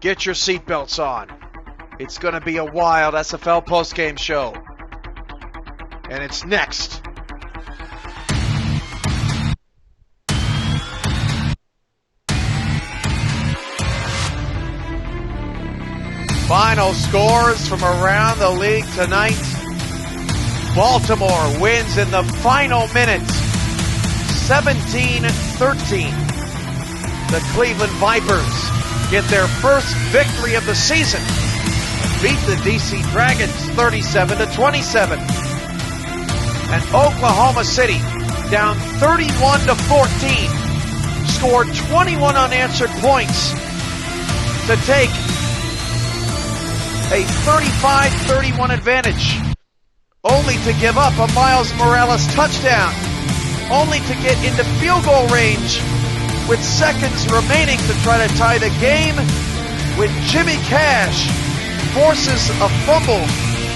Get your seatbelts on. It's going to be a wild SFL postgame show. And it's next. Final scores from around the league tonight. Baltimore wins in the final minutes, 17-13. The Cleveland Vipers get their first victory of the season and beat the DC Dragons 37-27. And Oklahoma City, down 31-14, scored 21 unanswered points to take a 35-31 advantage, only to give up a Miles Morales touchdown, only to get into field goal range with seconds remaining to try to tie the game when Jimmy Cash forces a fumble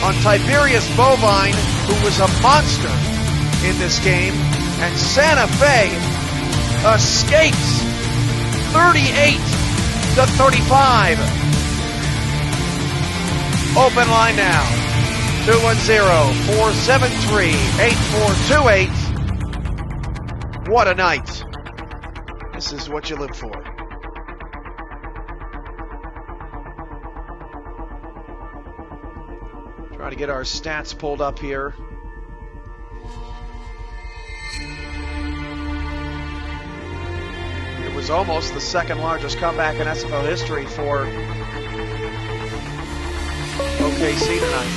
on Tiberius Bovine, who was a monster in this game, and Santa Fe escapes 38-35. Open line now, 210-473-8428. What a night. This is what you live for. Trying to get our stats pulled up here. It was almost the second largest comeback in SFL history for OKC tonight.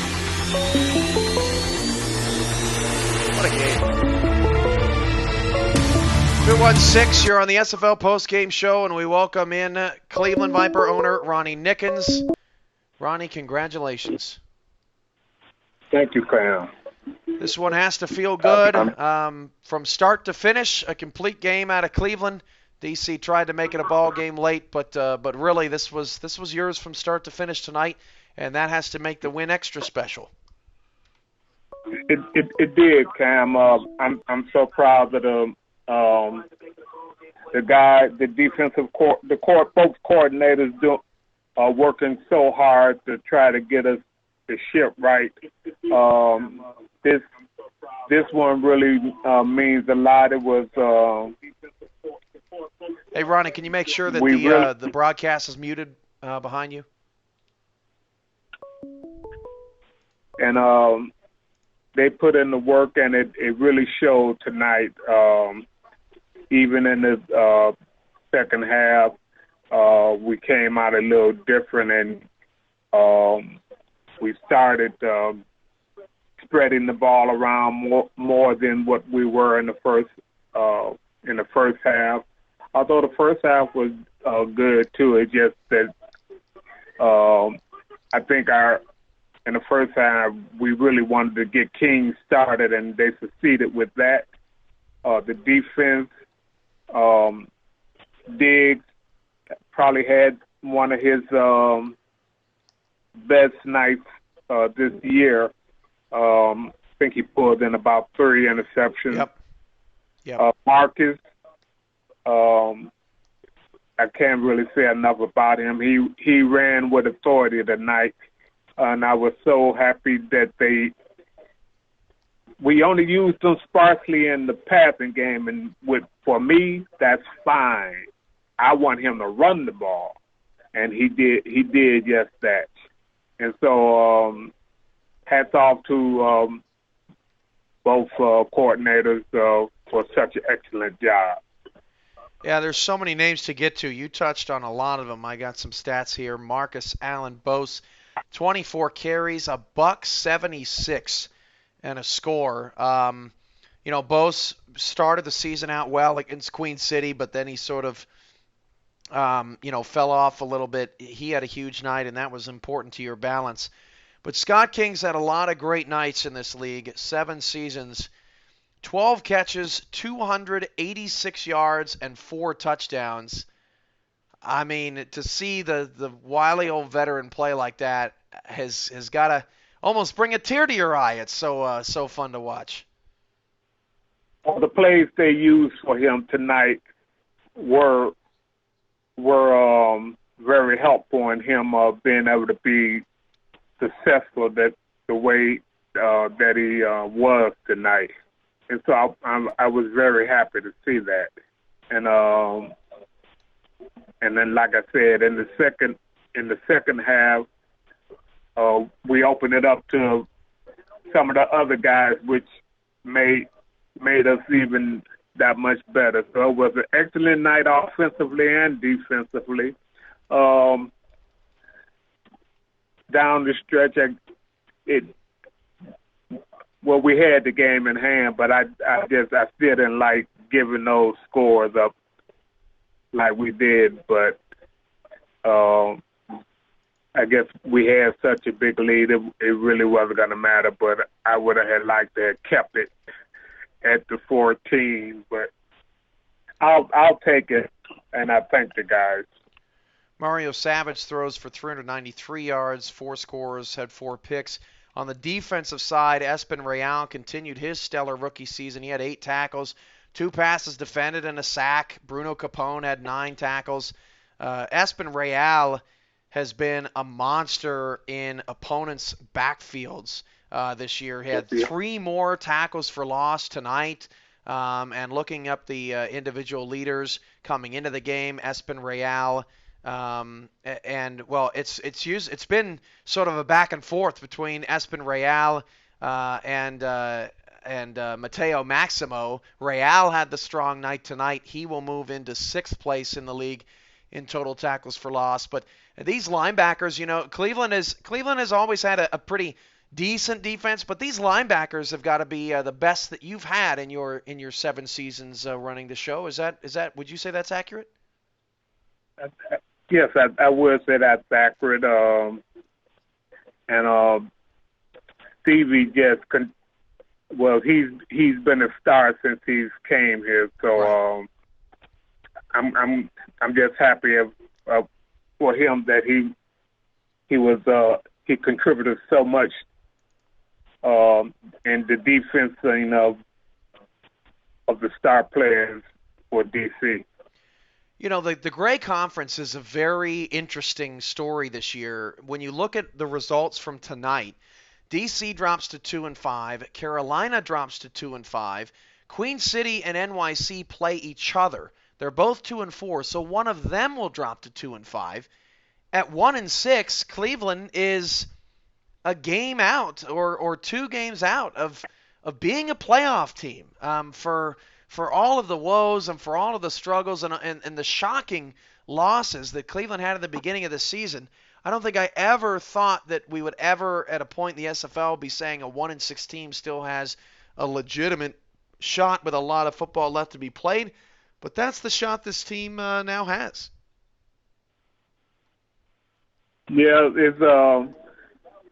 What a game. 216, you're on the SFL postgame show, and we welcome in Cleveland Viper owner Ronnie Nickens. Ronnie, congratulations. Thank you, Cam. This one has to feel good. From start to finish, a complete game out of Cleveland. DC tried to make it a ball game late, but really this was yours from start to finish tonight, and that has to make the win extra special. It did, Cam. I'm so proud of the guy, the defensive both coordinators working so hard to try to get us the ship right. This one really means a lot. It was. Hey, Ronnie, can you make sure that the broadcast is muted behind you? And they put in the work, and it really showed tonight. Even in the second half, we came out a little different, and we started spreading the ball around more than what we were in the first half. Although the first half was good too, it's just that I think in the first half we really wanted to get King started, and they succeeded with that. The defense, Diggs probably had one of his best nights this year. I think he pulled in about 3 interceptions. Yep. Marcus, I can't really say enough about him. He ran with authority tonight, and I was so happy that we only used them sparsely in the passing game, and for me, that's fine. I want him to run the ball, and he did just that. And so hats off to both coordinators for such an excellent job. Yeah, there's so many names to get to. You touched on a lot of them. I got some stats here. Marcus Allen Bose, 24 carries, $176 and a score. Bose started the season out well against Queen City, but then he sort of, fell off a little bit. He had a huge night, and that was important to your balance. But Scott King's had a lot of great nights in this league, 7 seasons, 12 catches, 286 yards, and 4 touchdowns. I mean, to see the wily old veteran play like that has got to almost bring a tear to your eye. It's so fun to watch. Well, the plays they used for him tonight were very very helpful in him being able to be successful that the way that he was tonight. And so I was very happy to see that. And then, like I said, in the second half, we opened it up to some of the other guys, which made us even that much better. So it was an excellent night offensively and defensively. Down the stretch, we had the game in hand, but I still didn't like giving those scores up like we did. But I guess we had such a big lead, it really wasn't going to matter. But I would have liked to have kept it at the 14. But I'll take it, and I thank the guys. Mario Savage throws for 393 yards, 4 scores, had 4 picks. On the defensive side, Espen Real continued his stellar rookie season. He had 8 tackles, 2 passes defended, and a sack. Bruno Capone had 9 tackles. Espen Real has been a monster in opponents' backfields this year. He had 3 more tackles for loss tonight. And looking up the individual leaders coming into the game, Espen Real. It's been sort of a back and forth between Espen Real and Mateo Maximo. Real had the strong night tonight. He will move into 6th place in the league in total tackles for loss. But these linebackers, Cleveland has always had a pretty decent defense, but these linebackers have got to be the best that you've had in your 7 seasons running the show. Is that? Would you say that's accurate? Yes, I would say that's accurate. And Stevie he's been a star since he's came here. So I'm just happy for him that he contributed so much in the defensing of the star players for DC. The Gray Conference is a very interesting story this year. When you look at the results from tonight, DC drops to 2-5, Carolina drops to 2-5, Queen City and NYC play each other. They're both 2-4, so one of them will drop to 2-5. At 1-6, Cleveland is a game out or 2 games out of being a playoff team. For all of the woes and for all of the struggles and the shocking losses that Cleveland had at the beginning of the season, I don't think I ever thought that we would ever, at a point in the SFL, be saying a 1-6 team still has a legitimate shot with a lot of football left to be played. But that's the shot this team now has. Yeah,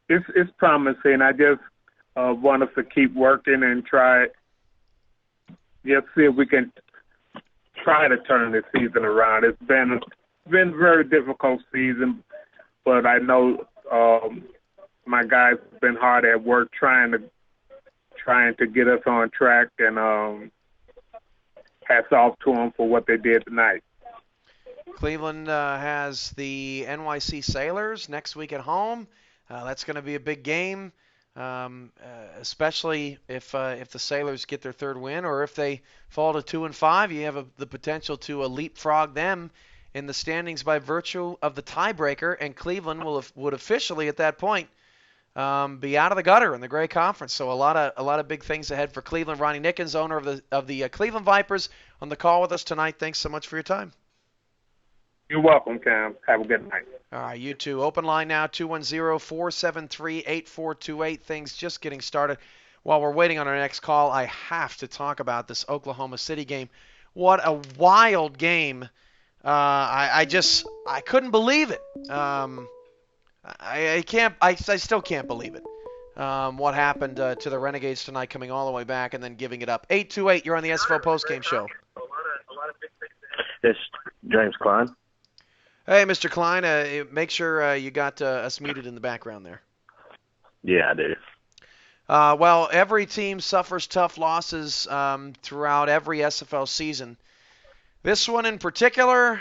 it's promising. I just want us to keep working and try. Just see if we can try to turn this season around. It's been a very difficult season, but I know my guys have been hard at work trying to get us on track, and hats off to them for what they did tonight. Cleveland has the NYC Sailors next week at home. That's going to be a big game. Especially if the Sailors get their 3rd win, or if they fall to 2-5, you have the potential to leapfrog them in the standings by virtue of the tiebreaker, and Cleveland would officially at that point be out of the gutter in the Gray Conference. So a lot of big things ahead for Cleveland. Ronnie Nickens, owner of the Cleveland Vipers, on the call with us tonight. Thanks so much for your time. You're welcome, Cam. Have a good night. All right, you too. Open line now, 210-473-8428. Things just getting started. While we're waiting on our next call, I have to talk about this Oklahoma City game. What a wild game. I couldn't believe it. I still can't believe it. What happened to the Renegades tonight, coming all the way back and then giving it up. 828, you're on the SFL Postgame Show. It's James Klein. Hey, Mr. Klein, make sure you got us muted in the background there. Yeah, I do. Well, every team suffers tough losses throughout every SFL season. This one in particular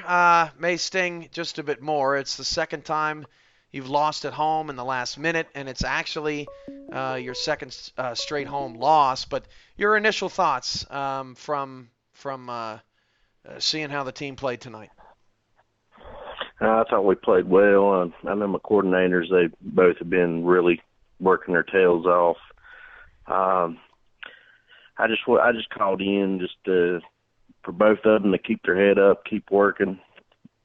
may sting just a bit more. It's the second time you've lost at home in the last minute, and it's actually your second straight home loss. But your initial thoughts from seeing how the team played tonight? I thought we played well. I know my coordinators, they both have been really working their tails off. I just called in just for both of them to keep their head up, keep working.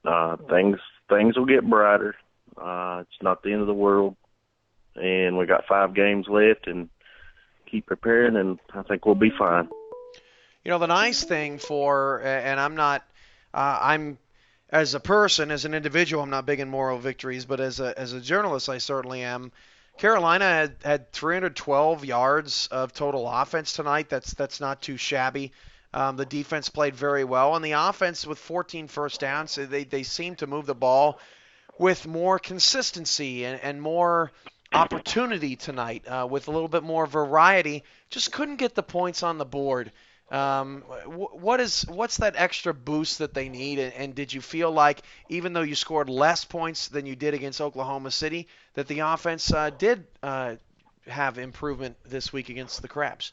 Things will get brighter. It's not the end of the world, and we got 5 games left, and keep preparing, and I think we'll be fine. You know, the nice thing and I'm as a person, as an individual, I'm not big in moral victories, but as a journalist, I certainly am. Carolina had 312 yards of total offense tonight. That's not too shabby. The defense played very well, and the offense with 14 first downs, they seem to move the ball with more consistency and more opportunity tonight, with a little bit more variety. Just couldn't get the points on the board. What's that extra boost that they need? And did you feel like, even though you scored less points than you did against Oklahoma City, that the offense did have improvement this week against the Crabs?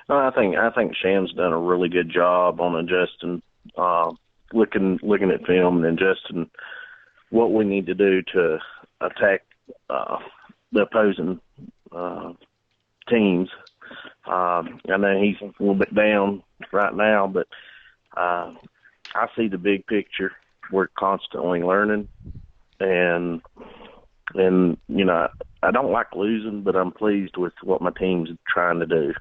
I think Sham's done a really good job on adjusting, looking at film and adjusting what we need to do to attack the opposing teams. I know he's a little bit down right now, but I see the big picture. We're constantly learning, and you know, I don't like losing, but I'm pleased with what my team's trying to do.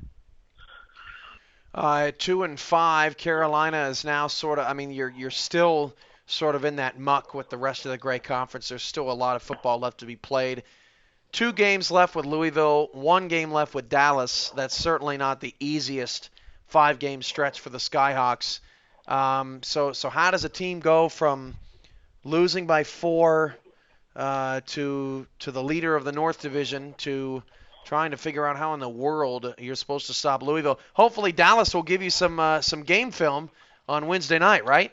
2-5, Carolina is now sort of. I mean, you're still sort of in that muck with the rest of the Grey Conference. There's still a lot of football left to be played. 2 games left with Louisville, 1 game left with Dallas. That's certainly not the easiest 5-game stretch for the Skyhawks. So how does a team go from losing by 4 to the leader of the North Division to trying to figure out how in the world you're supposed to stop Louisville? Hopefully Dallas will give you some game film on Wednesday night, right?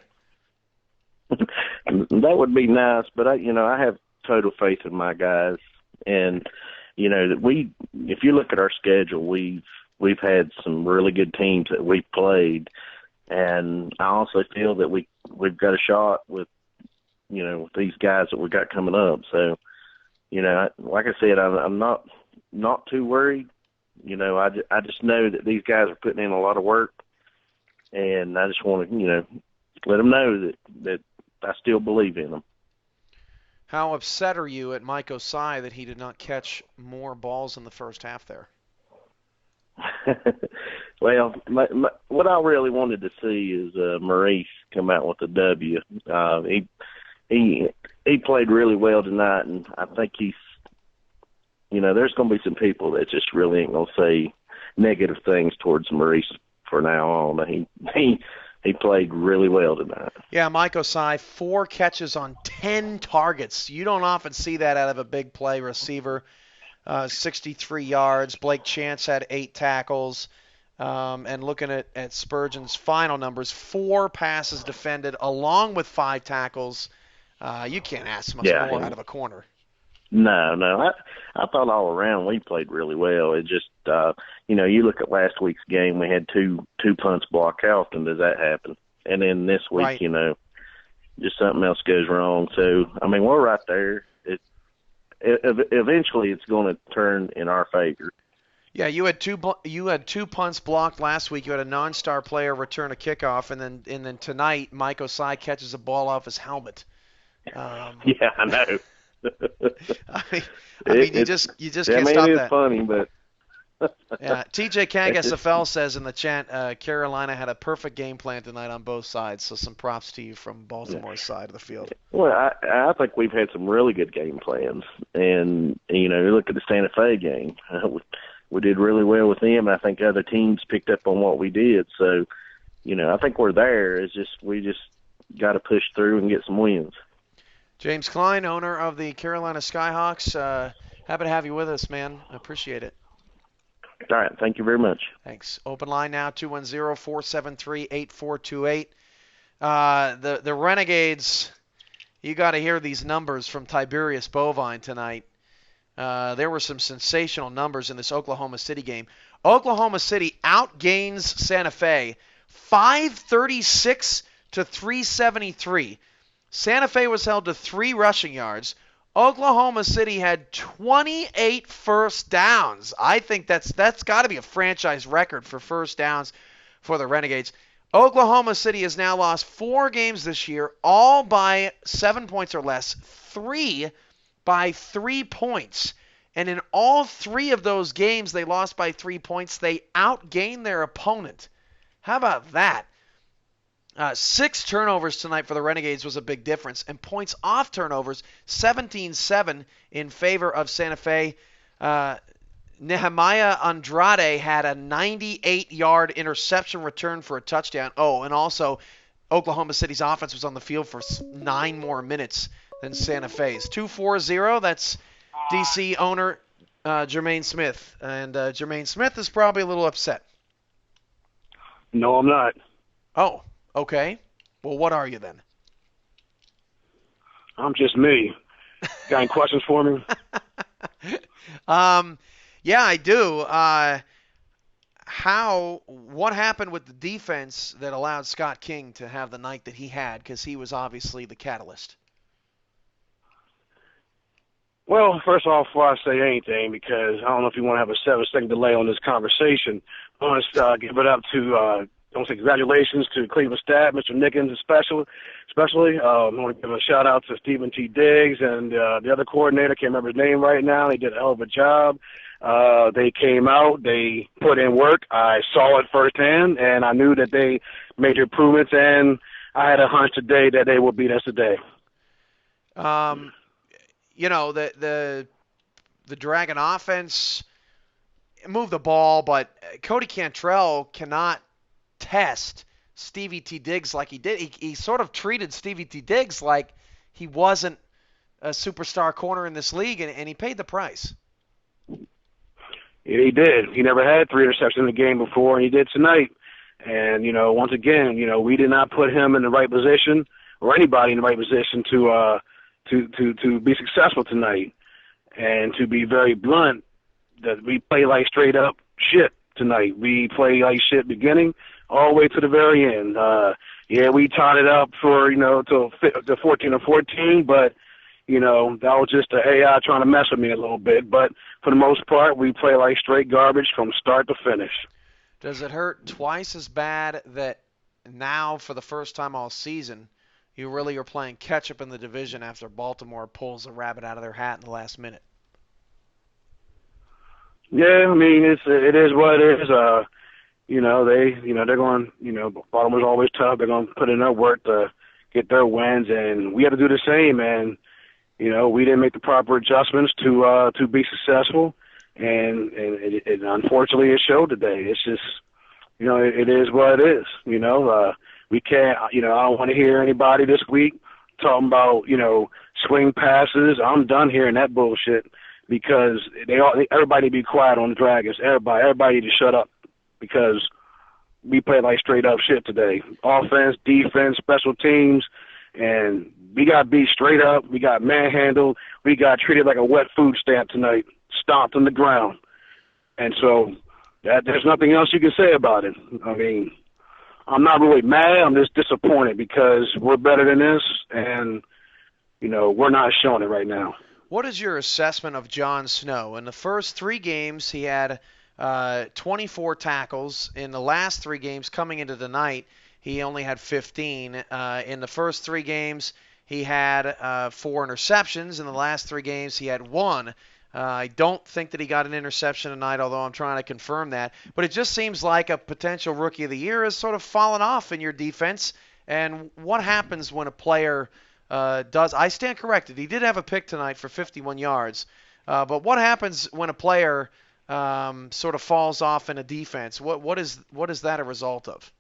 That would be nice, but I have total faith in my guys. And you know that if you look at our schedule, we've had some really good teams that we've played, and I also feel that we've got a shot with these guys that we got coming up. So like I said, I'm not too worried. I just know that these guys are putting in a lot of work, and I just want to let them know that I still believe in them. How upset are you at Mike Osai that he did not catch more balls in the first half there? Well, what I really wanted to see is Maurice come out with a W. He played really well tonight, and I think he's there's going to be some people that just really ain't going to say negative things towards Maurice from now on. He played really well tonight. Yeah, Mike Osai, 4 catches on 10 targets. You don't often see that out of a big play receiver. 63 yards. Blake Chance had 8 tackles. And looking at Spurgeon's final numbers, 4 passes defended along with 5 tackles. You can't ask much more out of a corner. No. I thought all around we played really well. It just, you look at last week's game, we had two punts blocked. How often does that happen? And then this week, right. Just something else goes wrong. So, I mean, we're right there. Eventually it's going to turn in our favor. Yeah, you had two punts blocked last week. You had a non-star player return a kickoff, and then tonight Mike Osai catches a ball off his helmet. Yeah, I know. I mean, you just can't stop that. It's funny, but yeah. TJ Kang SFL says in the chat, Carolina had a perfect game plan tonight on both sides. So some props to you from Baltimore's side of the field. Well, I think we've had some really good game plans, and you look at the Santa Fe game. We did really well with them. I think other teams picked up on what we did. So, I think we're there. We just got to push through and get some wins. James Klein, owner of the Carolina Skyhawks. Happy to have you with us, man. I appreciate it. All right. Thank you very much. Thanks. Open line now, 210-473-8428. The Renegades, you got to hear these numbers from Tiberius Bovine tonight. There were some sensational numbers in this Oklahoma City game. Oklahoma City outgains Santa Fe 536 to 373. Santa Fe was held to 3 rushing yards. Oklahoma City had 28 first downs. I think that's got to be a franchise record for first downs for the Renegades. Oklahoma City has now lost 4 games this year, all by 7 points or less, 3 by 3 points. And in all 3 of those games they lost by 3 points, they outgained their opponent. How about that? 6 turnovers tonight for the Renegades was a big difference. And points off turnovers, 17-7 in favor of Santa Fe. Nehemiah Andrade had a 98-yard interception return for a touchdown. Oh, and also Oklahoma City's offense was on the field for 9 more minutes than Santa Fe's. 2-4-0, that's DC owner Jermaine Smith. And Jermaine Smith is probably a little upset. No, I'm not. Oh, okay. Well, what are you then? I'm just me. Got any questions for me? Yeah, I do. What happened with the defense that allowed Scott King to have the night that he had? Because he was obviously the catalyst. Well, first off, before I say anything, because I don't know if you want to have a 7-second delay on this conversation, I want to give it up to, I want to say congratulations to Cleveland staff, Mr. Nickens especially. I want to give a shout-out to Stephen T. Diggs and the other coordinator. Can't remember his name right now. They did a hell of a job. They came out. They put in work. I saw it firsthand, and I knew that they made improvements, and I had a hunch today that they would beat us today. You know, the Dragon offense moved the ball, but Cody Cantrell cannot test Stevie T. Diggs like he did. He sort of treated Stevie T. Diggs like he wasn't a superstar corner in this league, and he paid the price. He did. He never had 3 interceptions in the game before, and he did tonight. And, once again, we did not put him in the right position or anybody in the right position to be successful tonight. And to be very blunt, that we play like straight up shit tonight. We play like shit beginning all the way to the very end. We tied it up for, till 14-14, but, that was just the AI trying to mess with me a little bit. But for the most part, we play like straight garbage from start to finish. Does it hurt twice as bad that now, for the first time all season, you really are playing catch-up in the division after Baltimore pulls a rabbit out of their hat in the last minute? Yeah, I mean, it is what it is. They're going, Baltimore's always tough. They're going to put in their work to get their wins, and we have to do the same. And, we didn't make the proper adjustments to be successful, and it unfortunately it showed today. It's just, it is what it is. We can't, I don't want to hear anybody this week talking about, swing passes. I'm done hearing that bullshit because everybody need to be quiet on the Dragons. Everybody need to shut up because we played like straight up shit today. Offense, defense, special teams, and we got beat straight up. We got manhandled. We got treated like a wet food stamp tonight, stomped on the ground. And so there's nothing else you can say about it. I mean, I'm not really mad. I'm just disappointed because we're better than this, and, we're not showing it right now. What is your assessment of Jon Snow? In the first 3 games, he had 24 tackles. In the last 3 games coming into the night, he only had 15. In the first 3 games, he had 4 interceptions. In the last 3 games, he had 1. I don't think that he got an interception tonight, although I'm trying to confirm that. But it just seems like a potential Rookie of the Year has sort of fallen off in your defense. And what happens when a player does – I stand corrected. He did have a pick tonight for 51 yards. But what happens when a player sort of falls off in a defense? What is that a result of?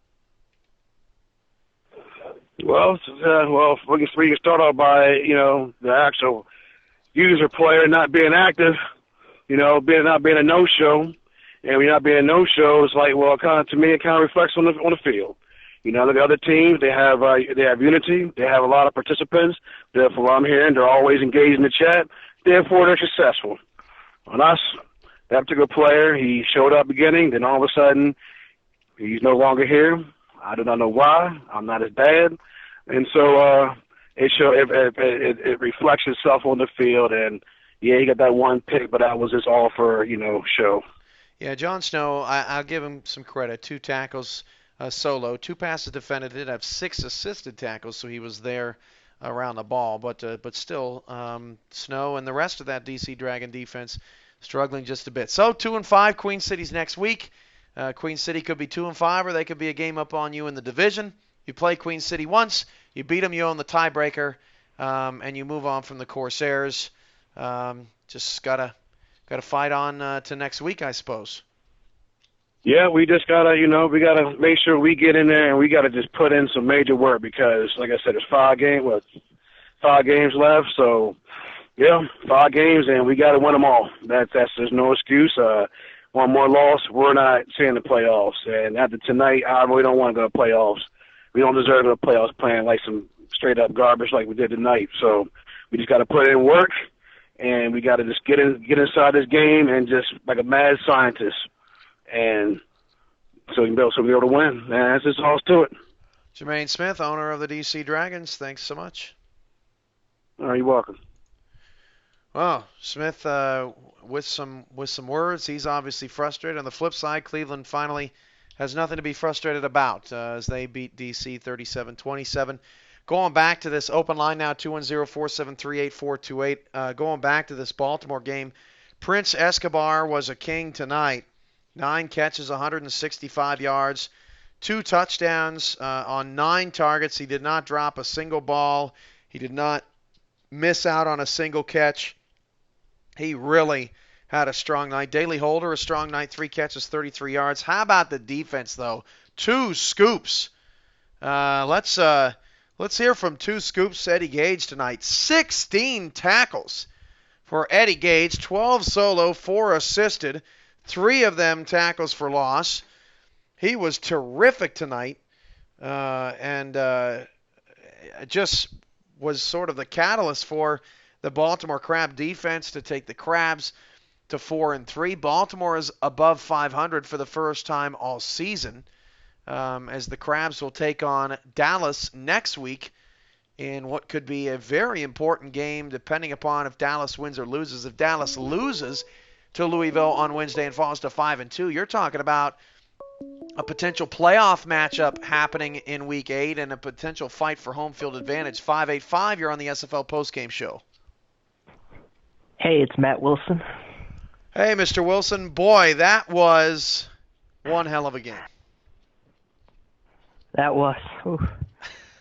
Well, we can start off by, the actual – user player not being active, not being a no-show, and we not being a no-show, it's like, well, to me, it kind of reflects on the field. You know, look at other teams. They have unity. They have a lot of participants. Therefore, what I'm hearing, they're always engaged in the chat. Therefore, they're successful. On us, that particular player, he showed up beginning, then all of a sudden, he's no longer here. I do not know why. I'm not as bad, and so it reflects itself on the field. And yeah, he got that one pick, but that was just all for show. Yeah, John Snow, I'll give him some credit. 2 tackles solo, 2 passes defended. Did have 6 assisted tackles, so he was there around the ball. But still, Snow and the rest of that DC Dragon defense struggling just a bit. So 2-5, Queen City's next week. Queen City could be 2-5, or they could be a game up on you in the division. You play Queen City once, you beat them, you own the tiebreaker, and you move on from the Corsairs. Just gotta fight on to next week, I suppose. Yeah, we just gotta, we gotta make sure we get in there and we gotta just put in some major work because, like I said, there's 5 games left. So, yeah, 5 games and we gotta win them all. There's no excuse. One more loss, we're not seeing the playoffs. And after tonight, I really don't want to go to playoffs. We don't deserve to go to playoffs playing like some straight up garbage like we did tonight. So we just got to put in work, and we got to just get inside this game and just like a mad scientist, and so we can be able to win. And that's just all to it. Jermaine Smith, owner of the DC Dragons, thanks so much. All right, you're welcome. Well, Smith with some words. He's obviously frustrated. On the flip side, Cleveland finally has nothing to be frustrated about as they beat DC 37-27. Going back to this open line now, 210-473-8428. Going back to this Baltimore game, Prince Escobar was a king tonight. 9 catches, 165 yards, 2 touchdowns on 9 targets. He did not drop a single ball. He did not miss out on a single catch. He really had a strong night. Daley Holder, a strong night, 3 catches, 33 yards. How about the defense, though? 2 scoops. Let's hear from 2 scoops, Eddie Gage tonight. 16 tackles for Eddie Gage, 12 solo, 4 assisted, 3 of them tackles for loss. He was terrific tonight, and just was sort of the catalyst for the Baltimore Crab defense to take the Crabs to 4-3. Baltimore is above 500 for the first time all season, as the Crabs will take on Dallas next week in what could be a very important game, depending upon if Dallas wins or loses. If Dallas loses to Louisville on Wednesday and falls to 5-2, you're talking about a potential playoff matchup happening in Week 8 and a potential fight for home field advantage. 585, you're on the SFL postgame show. Hey, it's Matt Wilson. Hey, Mr. Wilson. Boy, that was one hell of a game. That was. Oof.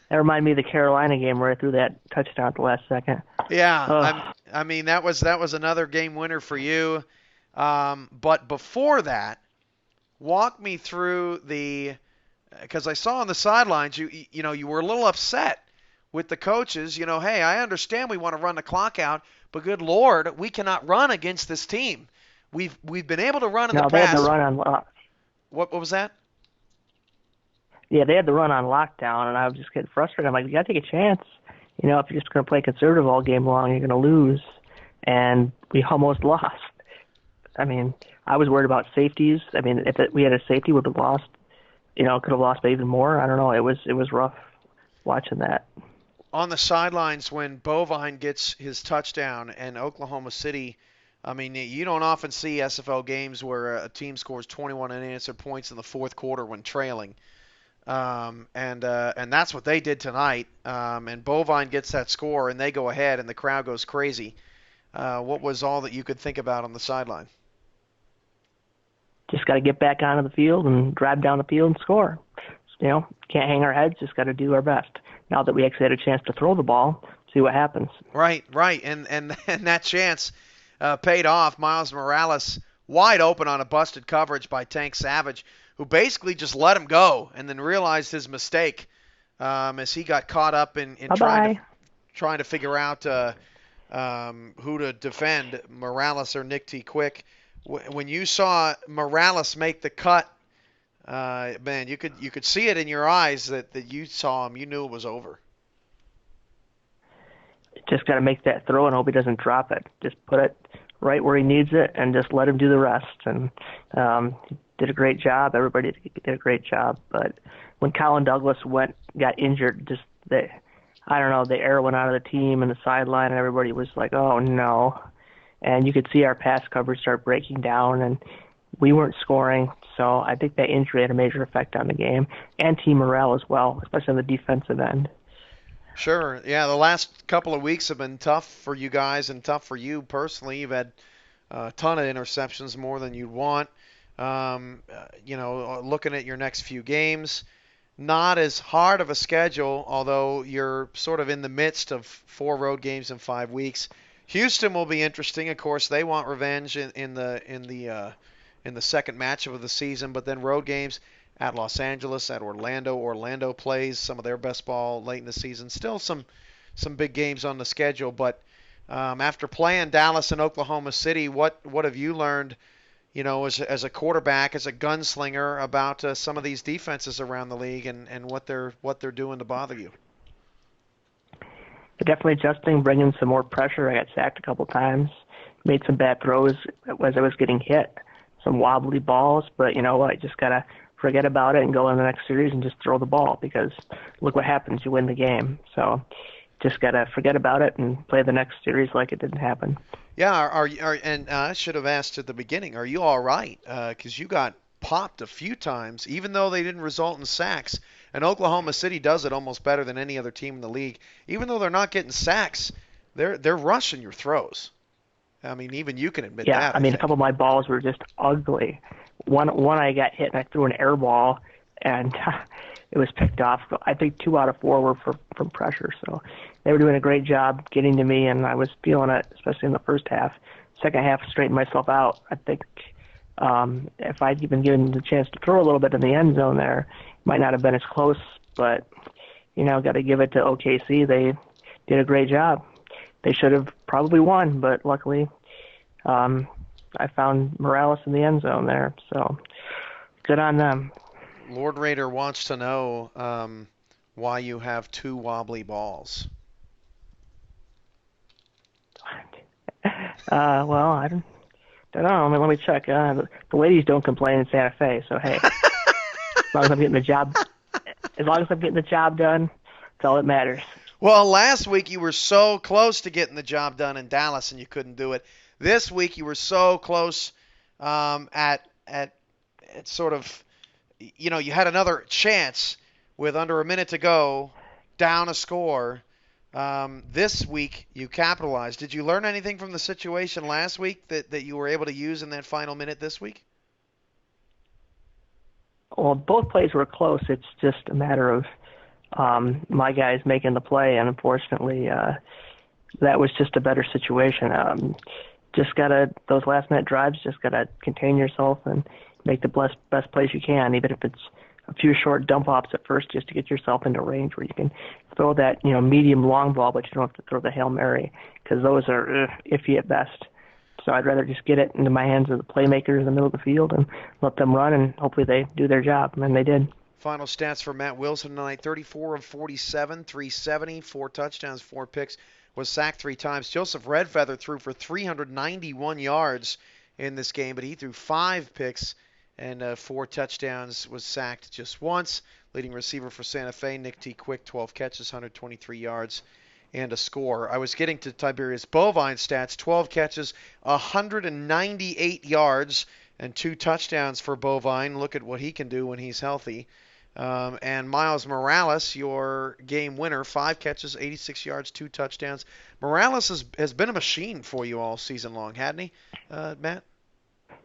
That reminded me of the Carolina game where I threw that touchdown at the last second. Yeah, I mean that was another game winner for you. But before that, walk me through because I saw on the sidelines you were a little upset with the coaches. Hey, I understand we want to run the clock out, but good Lord, we cannot run against this team. We've been able to run in the past. No, they had to run on lock. What was that? Yeah, they had to run on lockdown, and I was just getting frustrated. I'm like, you got to take a chance. If you're just going to play conservative all game long, you're going to lose. And we almost lost. I mean, I was worried about safeties. I mean, if we had a safety, we would have lost. Could have lost by even more. I don't know. It was rough watching that. On the sidelines when Bovine gets his touchdown and Oklahoma City, I mean, you don't often see SFL games where a team scores 21 unanswered points in the fourth quarter when trailing. And that's what they did tonight. And Bovine gets that score, and they go ahead, and the crowd goes crazy. What was all that you could think about on the sideline? Just got to get back onto the field and drive down the field and score. Can't hang our heads. Just got to do our best. Now that we actually had a chance to throw the ball, see what happens. Right. And that chance paid off. Miles Morales wide open on a busted coverage by Tank Savage, who basically just let him go and then realized his mistake as he got caught up in trying to figure out who to defend, Morales or Nick T. Quick. When you saw Morales make the cut Man, you could see it in your eyes that you saw him. You knew it was over. Just got to make that throw and hope he doesn't drop it. Just put it right where he needs it and just let him do the rest. And he did a great job. Everybody did a great job. But when Colin Douglas got injured, I don't know, the air went out of the team and the sideline, and everybody was like, oh, no. And you could see our pass coverage start breaking down, and we weren't scoring. So I think that injury had a major effect on the game and team morale as well, especially on the defensive end. Sure. Yeah, the last couple of weeks have been tough for you guys and tough for you personally. You've had a ton of interceptions, more than you'd want. Looking at your next few games, not as hard of a schedule, although you're sort of in the midst of 4 road games in 5 weeks. Houston will be interesting. Of course, they want revenge in the second matchup of the season, but then road games at Los Angeles, at Orlando. Orlando plays some of their best ball late in the season. Still some big games on the schedule, but after playing Dallas and Oklahoma City, what have you learned, as a quarterback, as a gunslinger, about some of these defenses around the league and what they're doing to bother you? Definitely adjusting, bringing some more pressure. I got sacked a couple times, made some bad throws as I was getting hit, some wobbly balls, but you know what? I just got to forget about it and go in the next series and just throw the ball, because look what happens. You win the game. So just got to forget about it and play the next series like it didn't happen. Yeah, and I should have asked at the beginning, are you all right? Because you got popped a few times, even though they didn't result in sacks. And Oklahoma City does it almost better than any other team in the league. Even though they're not getting sacks, they're rushing your throws. I mean, even you can admit that. Yeah, I mean, a couple of my balls were just ugly. One I got hit and I threw an air ball, and it was picked off. I think 2 out of 4 were from pressure. So they were doing a great job getting to me, and I was feeling it, especially in the first half. Second half, straightened myself out. I think if I'd even given the chance to throw a little bit in the end zone there, it might not have been as close. But, got to give it to OKC. They did a great job. They should have probably won, but luckily I found Morales in the end zone there. So good on them. Lord Raider wants to know why you have 2 wobbly balls. Well, I don't know. I mean, let me check. The ladies don't complain in Santa Fe, so hey, as long as I'm getting the job done, that's all that matters. Well, last week you were so close to getting the job done in Dallas, and you couldn't do it. This week you were so close at sort of, you had another chance with under a minute to go, down a score. This week you capitalized. Did you learn anything from the situation last week that you were able to use in that final minute this week? Well, both plays were close. It's just a matter of my guys making the play, and unfortunately that was just a better situation. Those last-minute drives, just got to contain yourself and make the best plays you can, even if it's a few short dump-offs at first, just to get yourself into range where you can throw that medium long ball, but you don't have to throw the Hail Mary, because those are iffy at best. So I'd rather just get it into my hands of the playmakers in the middle of the field and let them run, and hopefully they do their job, and they did. Final stats for Matt Wilson tonight: 34 of 47, 370, 4 touchdowns, 4 picks, was sacked 3 times. Joseph Redfeather threw for 391 yards in this game, but he threw 5 picks and 4 touchdowns, was sacked just once. Leading receiver for Santa Fe, Nick T. Quick, 12 catches, 123 yards, and a score. I was getting to Tiberius Bovine's stats: 12 catches, 198 yards, and 2 touchdowns for Bovine. Look at what he can do when he's healthy. And Miles Morales, your game winner, 5 catches, 86 yards, 2 touchdowns. Morales has been a machine for you all season long, hadn't he, Matt?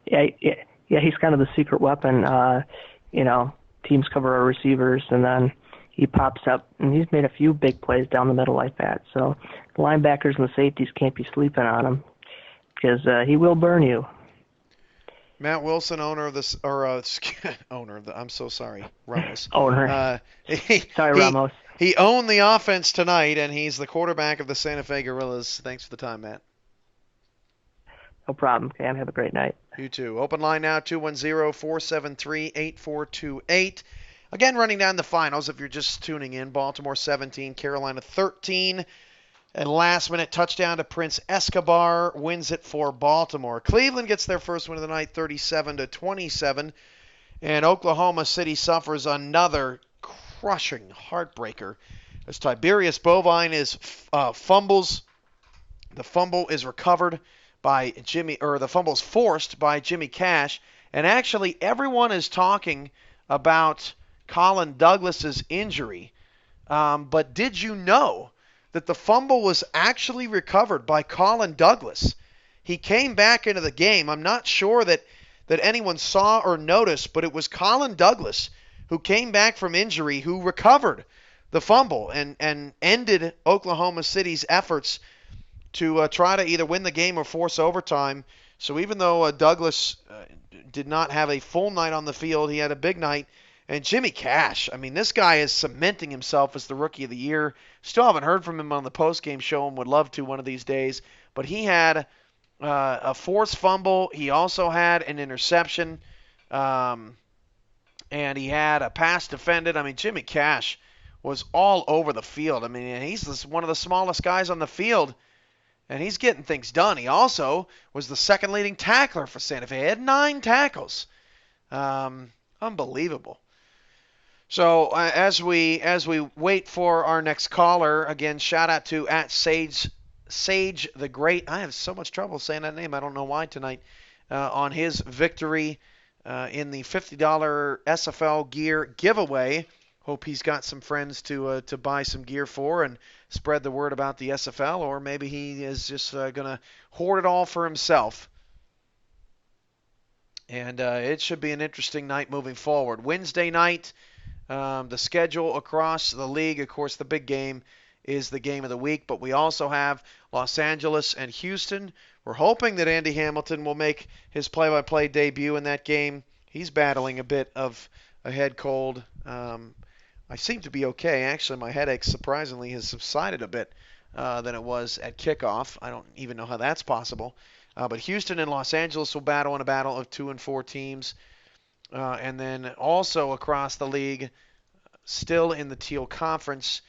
Yeah, he's kind of the secret weapon. Teams cover our receivers, and then he pops up, and he's made a few big plays down the middle like that. So the linebackers and the safeties can't be sleeping on him, because he will burn you. Matt Wilson, owner of the, I'm so sorry, Ramos. Owner. Sorry, Ramos. He owned the offense tonight, and he's the quarterback of the Santa Fe Gorillas. Thanks for the time, Matt. No problem, Cam. Have a great night. You too. Open line now, 210-473-8428. Again, running down the finals if you're just tuning in. Baltimore 17, Carolina 13. And last-minute touchdown to Prince Escobar wins it for Baltimore. Cleveland gets their first win of the night, 37-27. And Oklahoma City suffers another crushing heartbreaker as Tiberius Bovine fumbles. The fumble is recovered by the fumble is forced by Jimmy Cash. And actually, everyone is talking about Colin Douglas's injury. But did you know that the fumble was actually recovered by Colin Douglas? He came back into the game. I'm not sure that anyone saw or noticed, but it was Colin Douglas who came back from injury who recovered the fumble and ended Oklahoma City's efforts to try to either win the game or force overtime. So even though Douglas did not have a full night on the field, he had a big night. And Jimmy Cash, I mean, this guy is cementing himself as the Rookie of the Year. Still haven't heard from him on the postgame show and would love to one of these days. But he had a forced fumble. He also had an interception. And he had a pass defended. I mean, Jimmy Cash was all over the field. I mean, he's one of the smallest guys on the field. And he's getting things done. He also was the second leading tackler for Santa Fe. He had 9 tackles. Unbelievable. So as we wait for our next caller, again, shout out to @Sage the Great. I have so much trouble saying that name. I don't know why tonight. On his victory in the $50 SFL gear giveaway. Hope he's got some friends to buy some gear for and spread the word about the SFL, or maybe he is just going to hoard it all for himself. And it should be an interesting night moving forward. Wednesday night, the schedule across the league, of course, the big game is the game of the week, but we also have Los Angeles and Houston. We're hoping that Andy Hamilton will make his play-by-play debut in that game. He's battling a bit of a head cold. I seem to be okay. Actually, my headache surprisingly has subsided a bit than it was at kickoff. I don't even know how that's possible. But Houston and Los Angeles will battle in a battle of 2 and 4 teams. And then also across the league, still in the Teal Conference,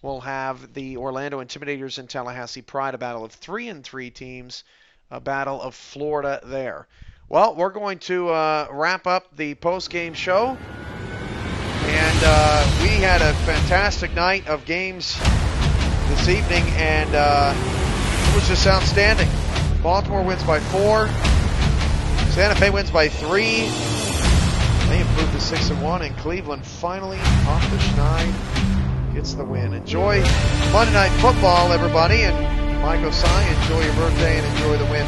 we'll have the Orlando Intimidators and Tallahassee Pride, a battle of 3 and 3 teams, a battle of Florida there. Well, we're going to wrap up the post-game show. And we had a fantastic night of games this evening, and it was just outstanding. Baltimore wins by 4. Santa Fe wins by 3. They improved to 6-1, and Cleveland finally off the schneid gets the win. Enjoy Monday Night Football, everybody, and Mike Osai, enjoy your birthday and enjoy the win.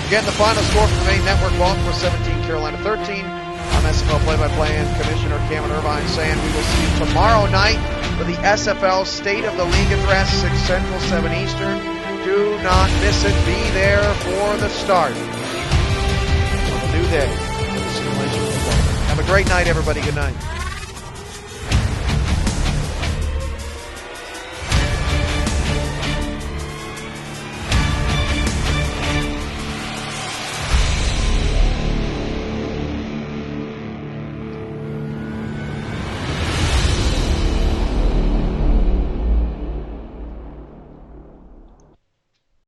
Again, the final score from the main network: Baltimore 17, Carolina 13. I'm SFL play-by-play and Commissioner Cameron Irvine saying we will see you tomorrow night for the SFL State of the League Address, 6 Central, 7 Eastern. Do not miss it. Be there for the start of a new day. Have a great night, everybody. Good night.